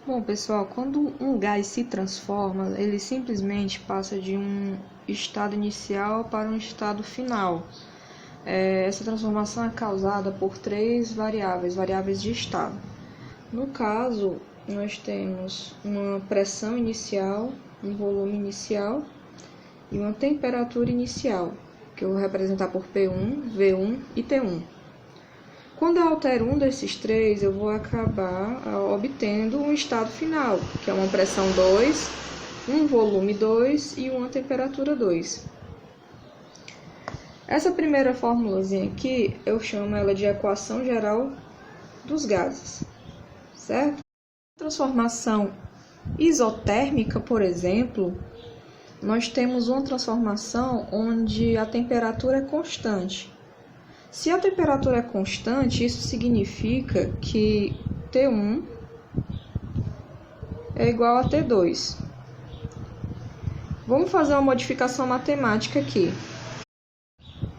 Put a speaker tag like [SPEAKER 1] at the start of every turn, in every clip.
[SPEAKER 1] Bom, pessoal, quando um gás se transforma, ele simplesmente passa de um estado inicial para um estado final. Essa transformação é causada por três variáveis de estado. No caso, nós temos uma pressão inicial, um volume inicial e uma temperatura inicial, que eu vou representar por P1, V1 e T1. Quando eu altero um desses três, eu vou acabar obtendo um estado final, que é uma pressão 2, um volume 2 e uma temperatura 2. Essa primeira formulazinha aqui, eu chamo ela de equação geral dos gases, certo? Transformação isotérmica, por exemplo, nós temos uma transformação onde a temperatura é constante. Se a temperatura é constante, isso significa que T1 é igual a T2. Vamos fazer uma modificação matemática aqui.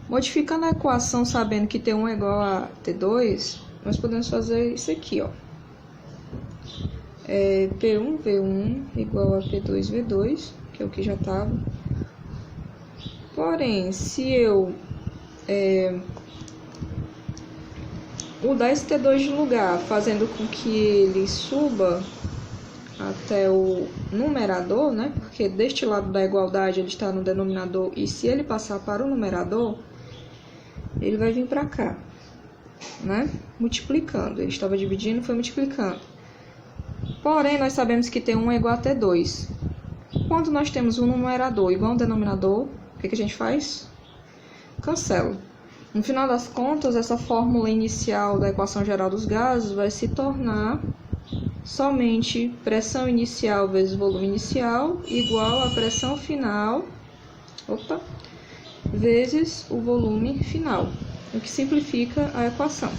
[SPEAKER 1] Modificando a equação sabendo que T1 é igual a T2, nós podemos fazer isso aqui, ó. P1V1 igual a P2V2, que é o que já estava. Porém, se eu mudar esse T2 de lugar, fazendo com que ele suba até o numerador, né? Porque deste lado da igualdade ele está no denominador, e se ele passar para o numerador, ele vai vir para cá, né? Multiplicando. Ele estava dividindo, foi multiplicando. Porém, nós sabemos que T1 é igual a T2. Quando nós temos um numerador igual a um denominador, o que a gente faz? Cancela. No final das contas, essa fórmula inicial da equação geral dos gases vai se tornar somente pressão inicial vezes volume inicial igual a pressão final, vezes o volume final, o que simplifica a equação.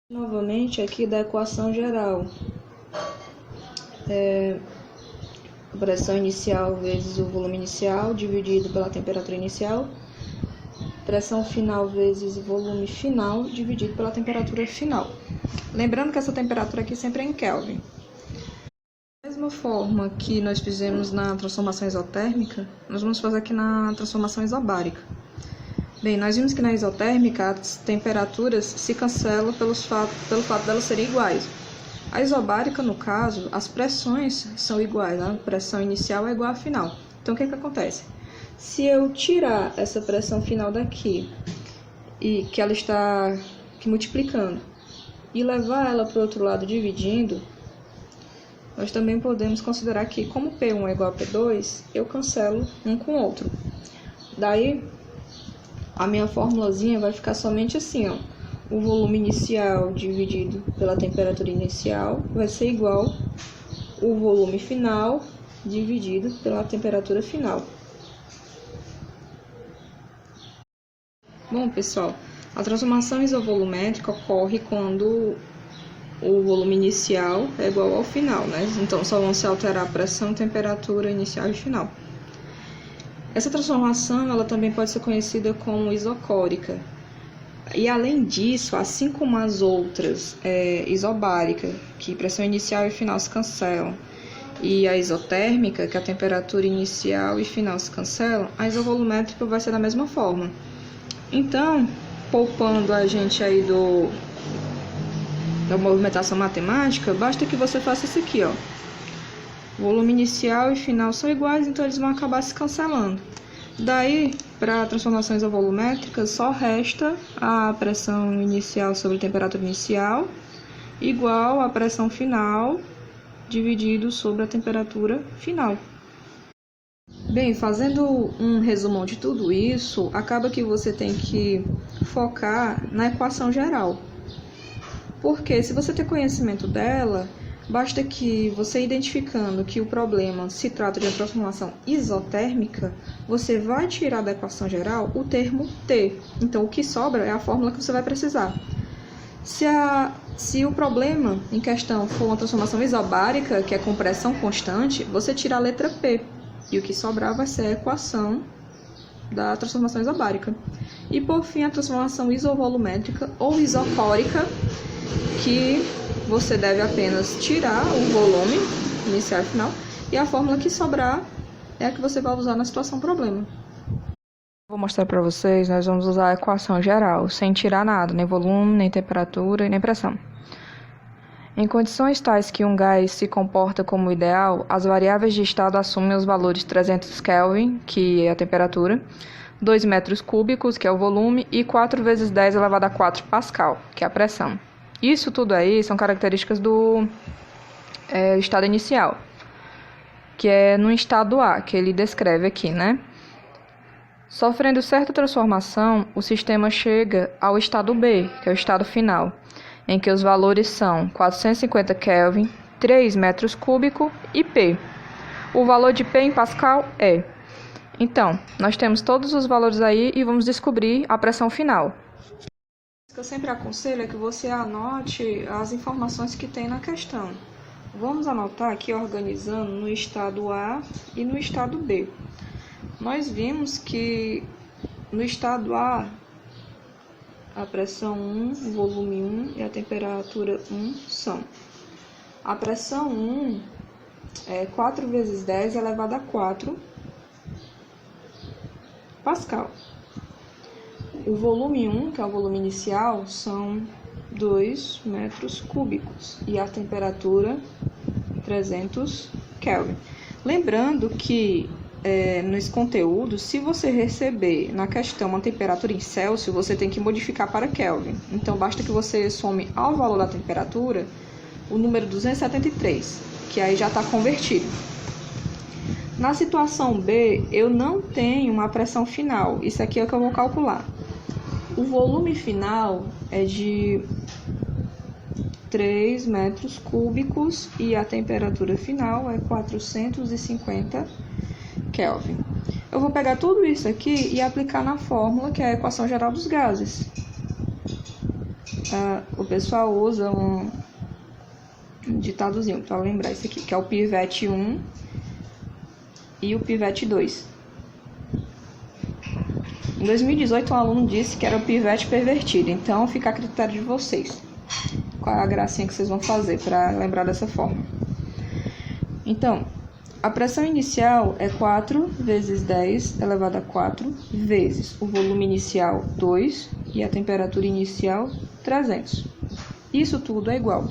[SPEAKER 1] Novamente, aqui da equação geral, a pressão inicial vezes o volume inicial dividido pela temperatura inicial, pressão final vezes volume final dividido pela temperatura final. Lembrando que essa temperatura aqui sempre é em Kelvin. Da mesma forma que nós fizemos na transformação isotérmica, nós vamos fazer aqui na transformação isobárica. Bem, nós vimos que na isotérmica as temperaturas se cancelam pelo fato delas serem iguais. A isobárica, no caso, as pressões são iguais, né? A pressão inicial é igual à final. Então, o que acontece? Se eu tirar essa pressão final daqui, e que ela está aqui multiplicando, e levar ela para o outro lado dividindo, nós também podemos considerar que, como P1 é igual a P2, eu cancelo um com o outro. Daí, a minha formulazinha vai ficar somente assim, ó. O volume inicial dividido pela temperatura inicial vai ser igual o volume final dividido pela temperatura final. Bom, pessoal, a transformação isovolumétrica ocorre quando o volume inicial é igual ao final, né? Então, só vão se alterar a pressão, temperatura inicial e final. Essa transformação ela também pode ser conhecida como isocórica. E, além disso, assim como as outras, isobárica, que pressão inicial e final se cancelam, e a isotérmica, que a temperatura inicial e final se cancelam, a isovolumétrica vai ser da mesma forma. Então, poupando a gente aí da movimentação matemática, basta que você faça isso aqui, ó. Volume inicial e final são iguais, então eles vão acabar se cancelando. Daí, para transformações isovolumétricas, só resta a pressão inicial sobre a temperatura inicial igual à pressão final dividido sobre a temperatura final. Bem, fazendo um resumão de tudo isso, acaba que você tem que focar na equação geral. Porque se você tem conhecimento dela, basta que você identificando que o problema se trata de uma transformação isotérmica, você vai tirar da equação geral o termo T. Então, o que sobra é a fórmula que você vai precisar. Se o problema em questão for uma transformação isobárica, que é com pressão constante, você tira a letra P. E o que sobrar vai ser a equação da transformação isobárica. E, por fim, a transformação isovolumétrica ou isocórica, que você deve apenas tirar o volume inicial e final, e a fórmula que sobrar é a que você vai usar na situação problema. Vou mostrar para vocês, nós vamos usar a equação geral, sem tirar nada, nem volume, nem temperatura e nem pressão. Em condições tais que um gás se comporta como ideal, as variáveis de estado assumem os valores 300 Kelvin, que é a temperatura, 2 metros cúbicos, que é o volume, e 4 vezes 10 elevado a 4 Pascal, que é a pressão. Isso tudo aí são características do estado inicial, que é no estado A, que ele descreve aqui, né? Sofrendo certa transformação, o sistema chega ao estado B, que é o estado final, em que os valores são 450 Kelvin, 3 metros cúbicos e P. O valor de P em Pascal é. Então, nós temos todos os valores aí e vamos descobrir a pressão final. O que eu sempre aconselho é que você anote as informações que tem na questão. Vamos anotar aqui organizando no estado A e no estado B. Nós vimos que no estado A, a pressão 1, o volume 1 e a temperatura 1 são. A pressão 1 é 4 vezes 10 elevado a 4 Pascal. O volume 1, que é o volume inicial, são 2 metros cúbicos e a temperatura 300 Kelvin. Lembrando que nesse conteúdo, se você receber na questão uma temperatura em Celsius, você tem que modificar para Kelvin. Então, basta que você some ao valor da temperatura o número 273, que aí já está convertido. Na situação B, eu não tenho uma pressão final. Isso aqui é o que eu vou calcular. O volume final é de 3 metros cúbicos e a temperatura final é 450 Kelvin. Eu vou pegar tudo isso aqui e aplicar na fórmula, que é a equação geral dos gases. O pessoal usa um ditadozinho para lembrar isso aqui, que é o pivete 1 e o pivete 2. Em 2018, um aluno disse que era o pivete pervertido, então fica a critério de vocês. Qual é a gracinha que vocês vão fazer para lembrar dessa forma? Então, a pressão inicial é 4 vezes 10 elevado a 4 vezes o volume inicial 2 e a temperatura inicial 300. Isso tudo é igual.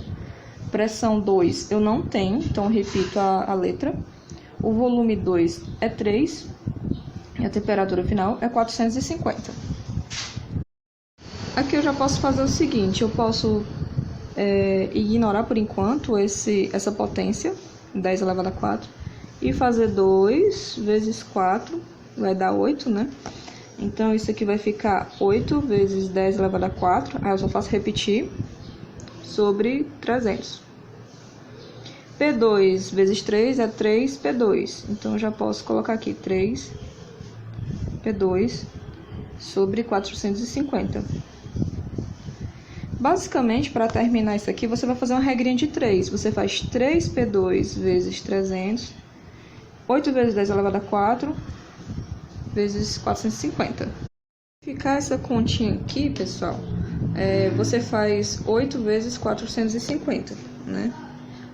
[SPEAKER 1] Pressão 2 eu não tenho, então repito a letra. O volume 2 é 3 e a temperatura final é 450. Aqui eu já posso fazer o seguinte, eu posso ignorar por enquanto essa potência, 10 elevado a 4, e fazer 2 vezes 4, vai dar 8, né? Então, isso aqui vai ficar 8 vezes 10 elevado a 4, aí eu só faço repetir, sobre 300. P2 vezes 3 é 3P2, então eu já posso colocar aqui 3P2 sobre 450. Basicamente, para terminar isso aqui, você vai fazer uma regrinha de 3. Você faz 3P2 vezes 300, 8 vezes 10 elevado a 4, vezes 450. Para ficar essa continha aqui, pessoal, você faz 8 vezes 450, né?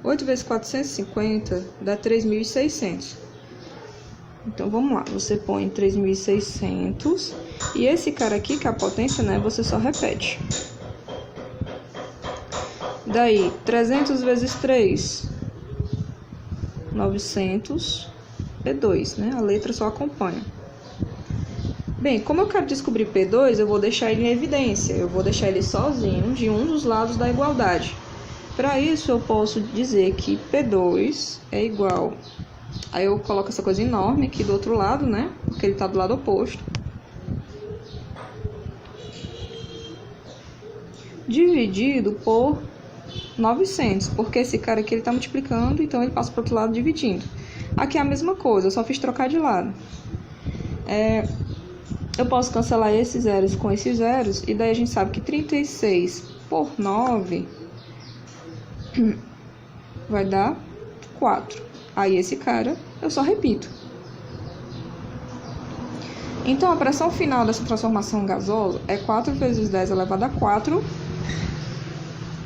[SPEAKER 1] 8 vezes 450 dá 3.600. Então, vamos lá. Você põe 3.600 e esse cara aqui, que é a potência, né? Você só repete. Daí, 300 vezes 3, 900 P2, né? A letra só acompanha. Bem, como eu quero descobrir P2, eu vou deixar ele em evidência. Eu vou deixar ele sozinho de um dos lados da igualdade. Para isso, eu posso dizer que P2 é igual... Aí eu coloco essa coisa enorme aqui do outro lado, né? Porque ele está do lado oposto. Dividido por 900, porque esse cara aqui ele está multiplicando, então ele passa para o outro lado dividindo. Aqui é a mesma coisa, eu só fiz trocar de lado. Eu posso cancelar esses zeros com esses zeros, e daí a gente sabe que 36 por 9 vai dar 4. Aí esse cara eu só repito. Então a pressão final dessa transformação gasosa é 4 vezes 10 elevado a 4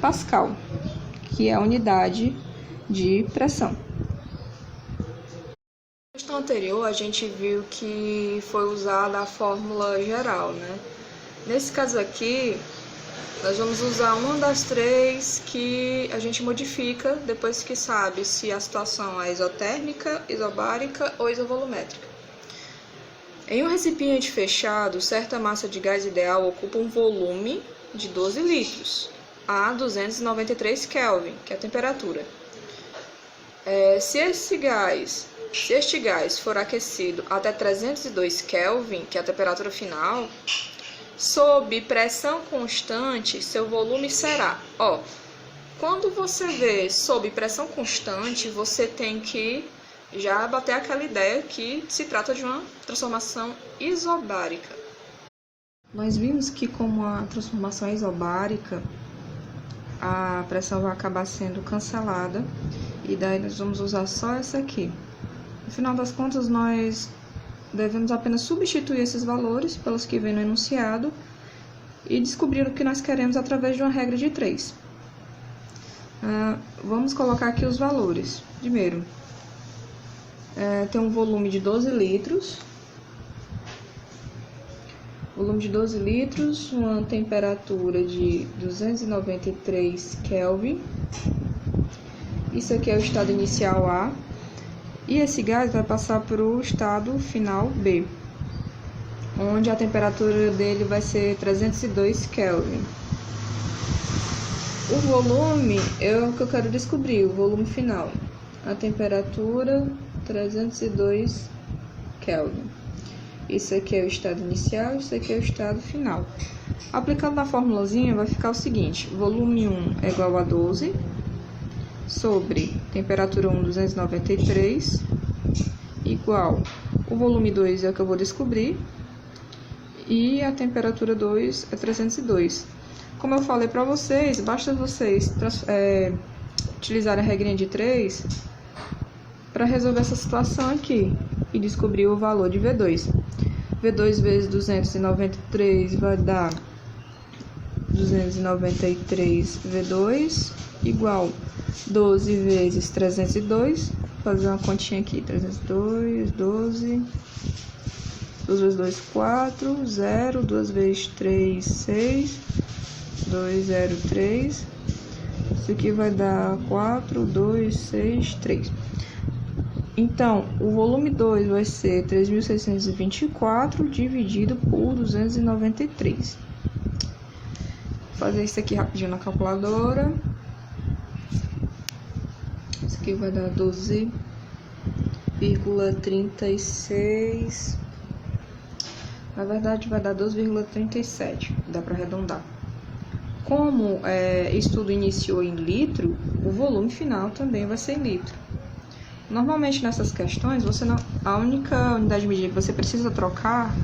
[SPEAKER 1] Pascal, que é a unidade de pressão. Na questão anterior, a gente viu que foi usada a fórmula geral, né? Nesse caso aqui, nós vamos usar uma das três que a gente modifica depois que sabe se a situação é isotérmica, isobárica ou isovolumétrica. Em um recipiente fechado, certa massa de gás ideal ocupa um volume de 12 litros, a 293 Kelvin, que é a temperatura. Se este gás for aquecido até 302 Kelvin, que é a temperatura final, sob pressão constante, seu volume será... quando você vê sob pressão constante, você tem que já bater aquela ideia que se trata de uma transformação isobárica. Nós vimos que como a transformação é isobárica, a pressão vai acabar sendo cancelada e daí nós vamos usar só essa aqui. No final das contas, nós devemos apenas substituir esses valores pelos que vem no enunciado e descobrir o que nós queremos através de uma regra de 3. Vamos colocar aqui os valores. Primeiro, tem um volume de 12 litros. Volume de 12 litros, uma temperatura de 293 Kelvin. Isso aqui é o estado inicial A. E esse gás vai passar para o estado final B, onde a temperatura dele vai ser 302 Kelvin. O volume é o que eu quero descobrir, o volume final. A temperatura 302 Kelvin. Isso aqui é o estado inicial, isso aqui é o estado final. Aplicando na formulazinha vai ficar o seguinte: volume 1 é igual a 12 sobre temperatura 1, 293, igual o volume 2 é o que eu vou descobrir, e a temperatura 2 é 302. Como eu falei para vocês, basta vocês utilizarem a regrinha de 3 para resolver essa situação aqui e descobrir o valor de V2. V2 vezes 293 vai dar 293 V2 igual 12 vezes 302, vou fazer uma continha aqui, 302, 12, 2 vezes 2, 4, 0, 2 vezes 3, 6, 2, 0, 3, isso aqui vai dar 4, 2, 6, 3. Então, o volume 2 vai ser 3.624 dividido por 293. Vou fazer isso aqui rapidinho na calculadora. Isso aqui vai dar 12,36. Na verdade, vai dar 12,37. Dá para arredondar. Como isso tudo iniciou em litro, o volume final também vai ser em litro. Normalmente nessas questões, a única unidade de medida que você precisa trocar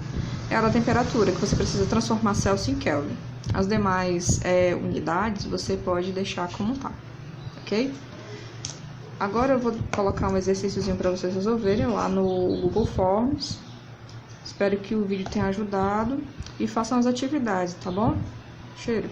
[SPEAKER 1] é a da temperatura, que você precisa transformar Celsius em Kelvin. As demais unidades você pode deixar como tá, ok? Agora eu vou colocar um exercíciozinho para vocês resolverem lá no Google Forms. Espero que o vídeo tenha ajudado e façam as atividades, tá bom? Cheiro!